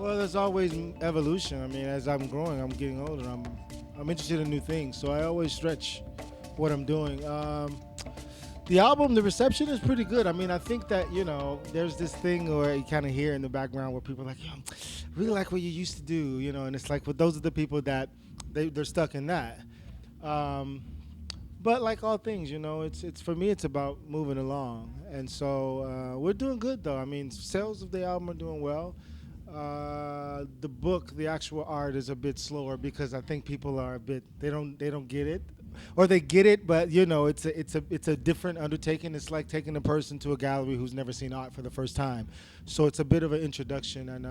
Well, there's always evolution. I mean, as I'm growing, I'm getting older. I'm interested in new things, so I always stretch what I'm doing. The album, the reception is pretty good. I mean, I think that there's this thing where you kind of hear in the background where people are like, "Yo, I really like what you used to do," and it's like, well, those are the people that they're stuck in that. Um, but like all things, it's for me, it's about moving along, and so we're doing good though. I mean, sales of the album are doing well. The book, the actual art, is a bit slower because I think people are a bit they don't get it, or they get it, but it's a different undertaking. It's like taking a person to a gallery who's never seen art for the first time. So it's a bit of an introduction and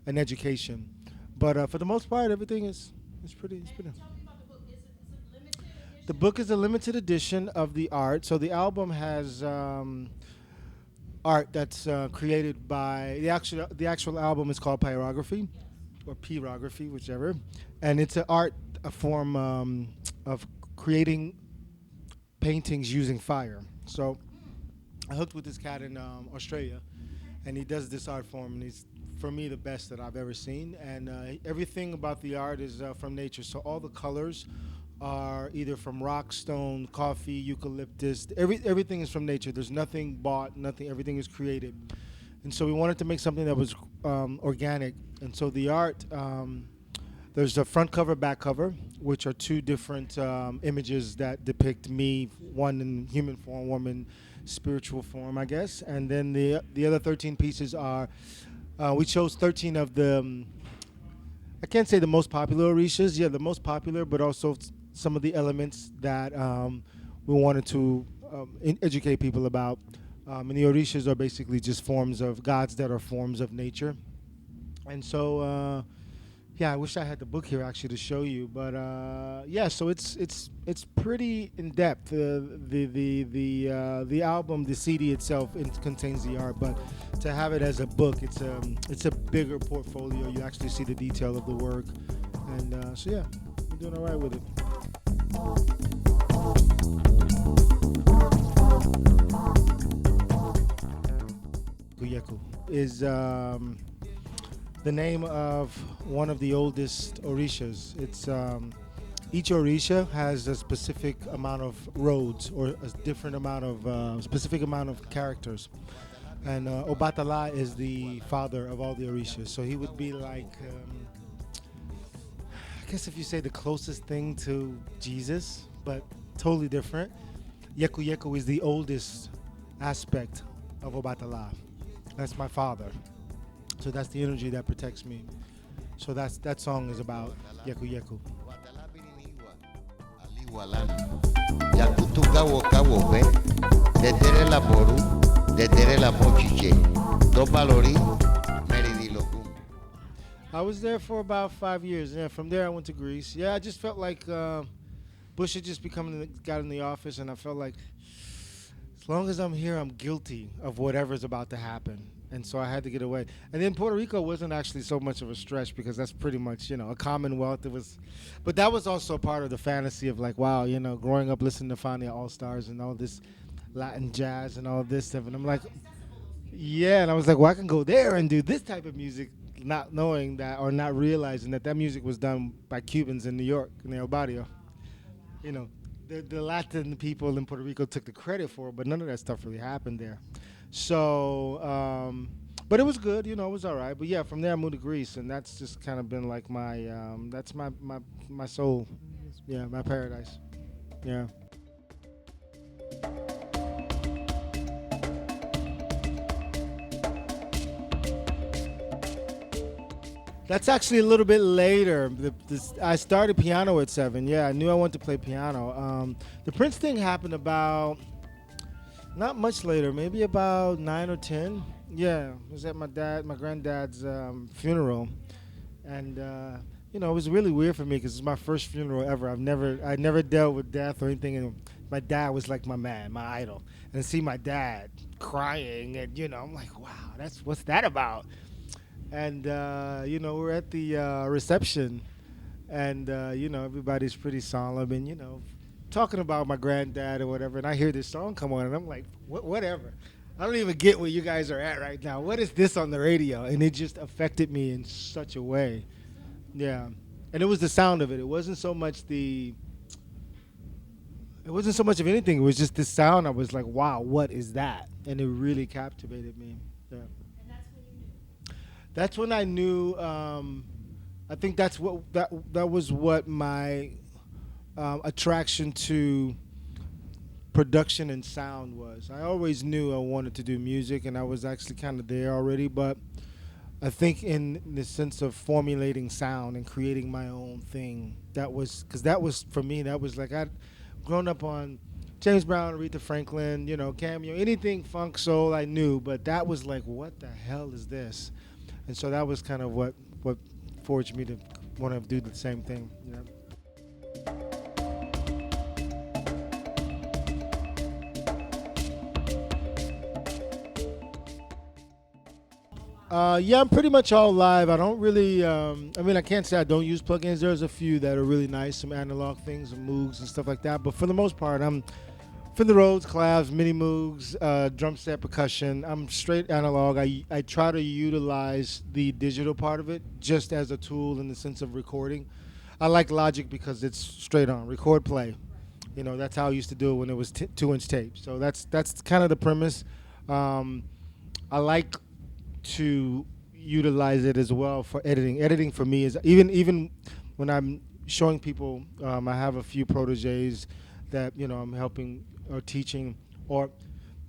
an education. But for the most part, everything is pretty. It's pretty. The book is a limited edition of the art. So the album has art that's created by the actual album is called Pyrography, or Pyrography, whichever, and it's a form of creating paintings using fire. So I hooked with this cat in Australia, and he does this art form, and he's, for me, the best that I've ever seen. And everything about the art is from nature. So all the colors are either from rock, stone, coffee, eucalyptus. Everything is from nature. There's nothing bought, nothing. Everything is created. And so we wanted to make something that was organic. And so the art, there's a front cover, back cover, which are two different images that depict me, one in human form, one in spiritual form, I guess. And then the other 13 pieces are, we chose 13 of the, I can't say the most popular Orishas, the most popular, but also some of the elements that we wanted to educate people about. And the Orishas are basically just forms of gods that are forms of nature. And so, I wish I had the book here actually to show you, but so it's pretty in depth. The album, the CD itself, it contains the art, but to have it as a book, it's a bigger portfolio. You actually see the detail of the work, and we're doing all right with it. Yeku is the name of one of the oldest Orishas. It's each Orisha has a specific amount of roads, or a different amount of specific amount of characters. And Obatala is the father of all the Orishas. So he would be like, I guess if you say the closest thing to Jesus, but totally different. Yeku Yeku is the oldest aspect of Obatala. That's my father. So that's the energy that protects me. So that song is about Yeku Yeku. I was there for about 5 years. Yeah, from there I went to Greece. Yeah, I just felt like Bush had just got in the office, and I felt like as long as I'm here, I'm guilty of whatever's about to happen. And so I had to get away. And then Puerto Rico wasn't actually so much of a stretch because that's pretty much, a commonwealth. But that was also part of the fantasy of like, wow, growing up listening to Fania All-Stars and all this Latin jazz and all this stuff. And I'm like, yeah. And I was like, well, I can go there and do this type of music, not knowing that, or not realizing that music was done by Cubans in New York, in El Barrio. The Latin people in Puerto Rico took the credit for it, but none of that stuff really happened there. So, but it was good, it was all right. But yeah, from there I moved to Greece, and that's just kind of been like my, that's my soul, my paradise, yeah. That's actually a little bit later. I started piano at 7. Yeah, I knew I wanted to play piano. The Prince thing happened about, not much later, maybe about 9 or 10. Yeah, it was at my granddad's funeral, and it was really weird for me because it's my first funeral ever. I never dealt with death or anything, and my dad was like my man, my idol. And to see my dad crying, and I'm like, wow, what's that about? And we're at the reception, and everybody's pretty solemn, and talking about my granddad or whatever. And I hear this song come on, and I'm like, whatever. I don't even get where you guys are at right now. What is this on the radio? And it just affected me in such a way. Yeah. And it was the sound of it. It wasn't so much of anything. It was just the sound. I was like, wow, what is that? And it really captivated me. Yeah. That's when I knew. I think that was what my attraction to production and sound was. I always knew I wanted to do music, and I was actually kind of there already. But I think in the sense of formulating sound and creating my own thing, that was because that was for me. That was like I'd grown up on James Brown, Aretha Franklin, Cameo, anything funk soul I knew, but that was like, what the hell is this? And so that was kind of what forged me to want to do the same thing. Yeah, I'm pretty much all live. I don't really. I can't say I don't use plugins. There's a few that are really nice, some analog things, some Moogs and stuff like that. But for the most part, I'm Fender Rhodes, clavs, mini Moogs, drum set, percussion. I'm straight analog. I try to utilize the digital part of it just as a tool in the sense of recording. I like Logic because it's straight on record, play. That's how I used to do it when it was 2-inch tape. So that's kind of the premise. I like to utilize it as well for editing. Editing for me is even when I'm showing people. I have a few proteges that I'm helping or teaching, or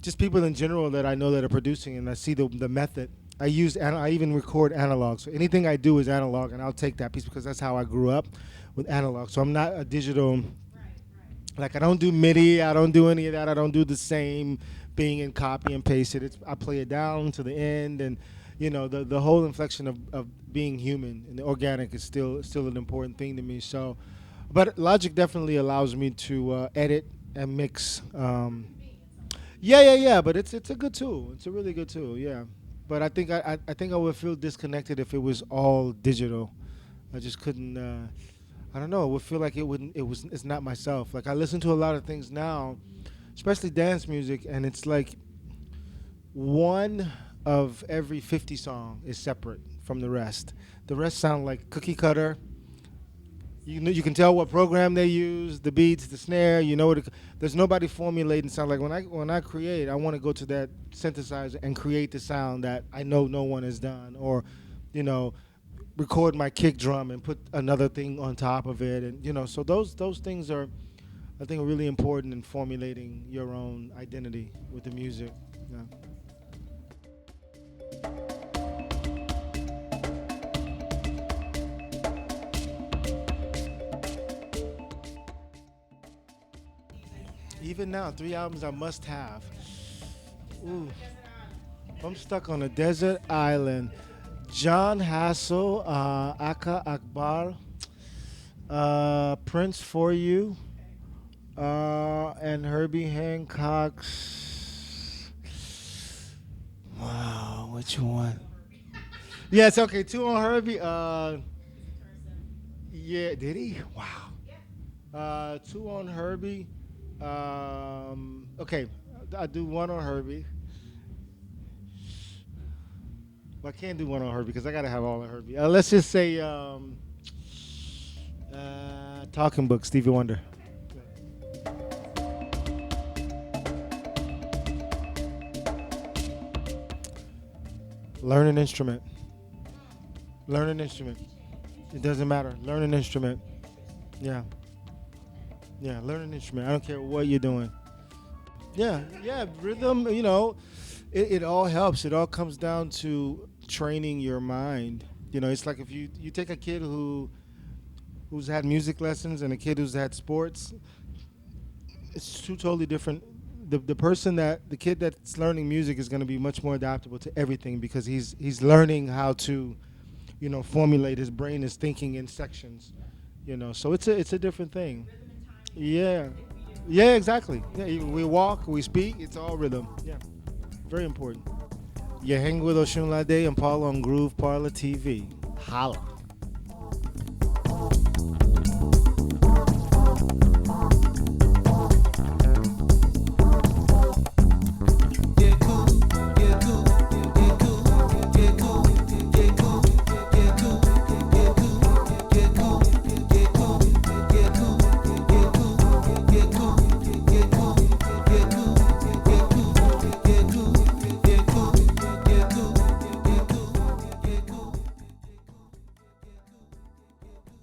just people in general that I know that are producing, and I see the method. I even record analog. So anything I do is analog, and I'll take that piece because that's how I grew up with analog. So I'm not a digital. Like I don't do MIDI. I don't do any of that. I don't do the same thing and copy and paste it. I play it down to the end, and the whole inflection of being human and the organic is still an important thing to me. So, but Logic definitely allows me to edit and mix. Yeah. But it's a good tool. It's a really good tool. Yeah. But I think I think I would feel disconnected if it was all digital. I just couldn't. I don't know. It would feel like it wouldn't. It's not myself. Like I listen to a lot of things now, especially dance music, and it's like one of every 50 song is separate from the rest. The rest sound like cookie cutter. You can tell what program they use, the beats, the snare. There's nobody formulating sound. Like when I create, I want to go to that synthesizer and create the sound that I know no one has done, or record my kick drum and put another thing on top of it, and so those things are, I think, are really important in formulating your own identity with the music. Yeah. Even now, 3 albums I must have. Ooh. I'm stuck on a desert island. John Hassel, Aka Akbar, Prince For You, and Herbie Hancock's. Wow, which one? Yes, okay, 2 on Herbie. Yeah, did he? Wow. 2 on Herbie. Okay, I do 1 on Herbie. Well, I can't do 1 on Herbie because I gotta have all of Herbie. Let's just say Talking Book, Stevie Wonder. Learn an instrument. Learn an instrument. It doesn't matter. Learn an instrument. Yeah. Yeah, learn an instrument. I don't care what you're doing. Yeah, rhythm, it all helps. It all comes down to training your mind. It's like if you take a kid who's had music lessons and a kid who's had sports, it's 2 totally different. The kid that's learning music is going to be much more adaptable to everything because he's learning how to, formulate. His brain is thinking in sections, So it's a different thing. Yeah. Yeah, exactly. Yeah, we walk, we speak, it's all rhythm. Yeah. Very important. You hang with Osunlade and Paula on Groove Parlor TV. Holla.